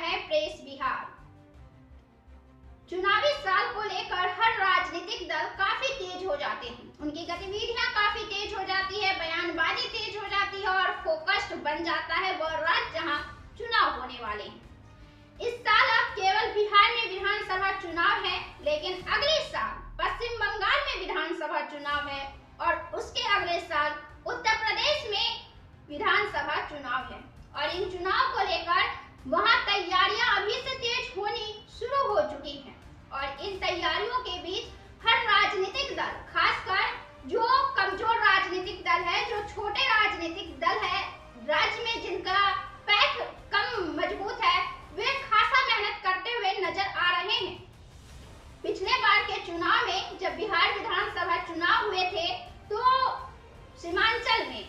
है प्रेस बिहार। चुनावी साल को लेकर हर राजनीतिक दल काफी तेज हो जाते हैं, उनकी गतिविधियां काफी तेज हो जाती है, बयानबाजी तेज हो जाती है और फोकस्ड बन जाता है वह राज्य जहां चुनाव होने वाले हैं। इस साल अब केवल बिहार में विधानसभा चुनाव है, लेकिन अगले साल पश्चिम बंगाल में विधानसभा चुनाव है और उसके अगले साल उत्तर प्रदेश में विधानसभा चुनाव है और इन चुनाव को लेकर वहां तैयारियां अभी से तेज होनी शुरू हो चुकी हैं और इन तैयारियों के बीच हर राजनीतिक दल, खासकर जो कमजोर राजनीतिक दल है, जो छोटे राजनीतिक दल है, राज्य में जिनका पैठ कम मजबूत है, वे खासा मेहनत करते हुए नजर आ रहे हैं। पिछले बार के चुनाव में जब बिहार विधानसभा चुनाव हुए थे तो सीमांचल में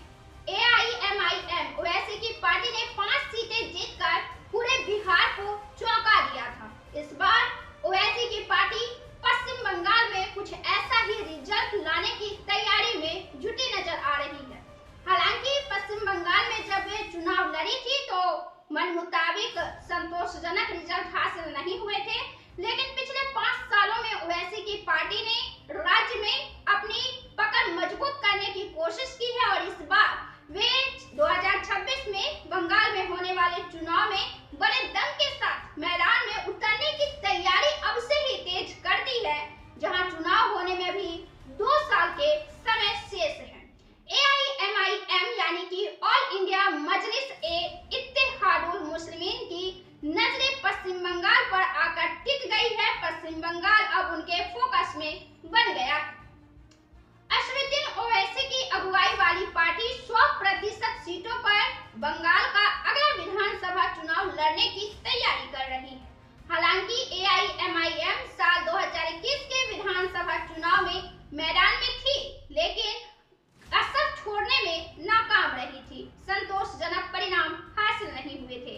AIMIM ओवैसी की पार्टी ने 5 सीटें जीतकर पूरे बिहार को चौंका दिया था। इस बार ओवैसी की पार्टी पश्चिम बंगाल में कुछ ऐसा ही रिजल्ट लाने की तैयारी में जुटी नजर आ रही है। हालांकि पश्चिम बंगाल में जब वे चुनाव लड़ी थी तो मन मुताबिक संतोषजनक रिजल्ट हासिल नहीं हुए थे, लेकिन पिछले 5 सालों में ओवैसी की पार्टी ने राज्य में अपनी पकड़ मजबूत करने की कोशिश की है और इस बार वे 2026 में बंगाल में होने वाले चुनाव में बड़े दम के साथ मैदान में उतरने की तैयारी अब से ही तेज कर दी है, जहां चुनाव होने में भी 2 साल के समय शेष है। AIMIM यानी कि ऑल इंडिया मजलिस-ए-इत्तेहादुल मुस्लिमीन की नजरें पश्चिम बंगाल पर आकर टिक गई है। पश्चिम बंगाल अब उनके फोकस में बन गया है। असदुद्दीन ओवैसी की अगुवाई वाली पार्टी 100% सीटों पर बंगाल का अगला विधानसभा चुनाव लड़ने की तैयारी कर रही है। हालांकि AIMIM साल 2021 के विधानसभा चुनाव में मैदान में थी, लेकिन असर छोड़ने में नाकाम रही थी। संतोषजनक परिणाम हासिल नहीं हुए थे।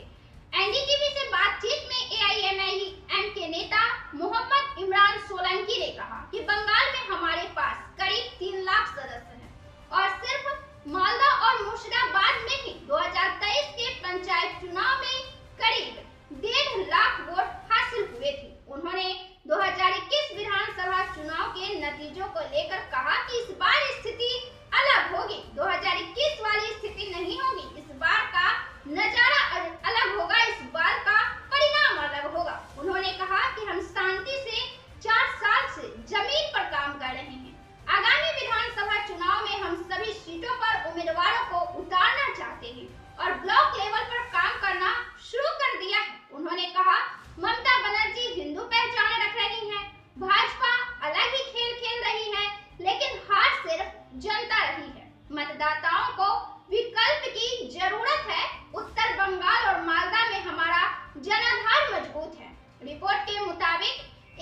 NDTV से बातचीत में AIMIM के नेता मोहम्मद इमरान सोलंकी ने कहा कि बंगाल में हमारे पास करीब 3 लाख सदस्य हैं और सिर्फ मालदा और मुर्शिदाबाद में ही 2023 के पंचायत चुनाव में करीब 1.5 लाख वोट हासिल हुए थे। उन्होंने 2021 विधानसभा चुनाव के नतीजों को लेकर कहा कि इस बार स्थिति अलग होगी, 2021 वाली स्थिति नहीं होगी। इस बार का नजारा अलग होगा, इस बार का परिणाम अलग होगा। उन्होंने कहा कि हम शांति से 4 साल से जमीन पर काम कर रहे हैं। आगामी विधानसभा चुनाव में हम सभी सीटों पर उम्मीदवारों को उतारना चाहते हैं और ब्लॉक लेवल पर काम करना शुरू कर दिया है। उन्होंने कहा, ममता बनर्जी हिंदू पहचान रख रही है, भाजपा अलग ही खेल खेल रही है, लेकिन हार सिर्फ जनता रही है। मतदाताओं को विकल्प की जरूरत है। उत्तर बंगाल और मालदा में हमारा जनाधार मजबूत है। रिपोर्ट के मुताबिक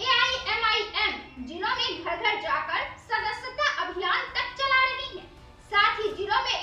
AIMIM जिलों में घर घर जाकर सदस्यता अभियान तक चला रही है। साथ ही जिलों में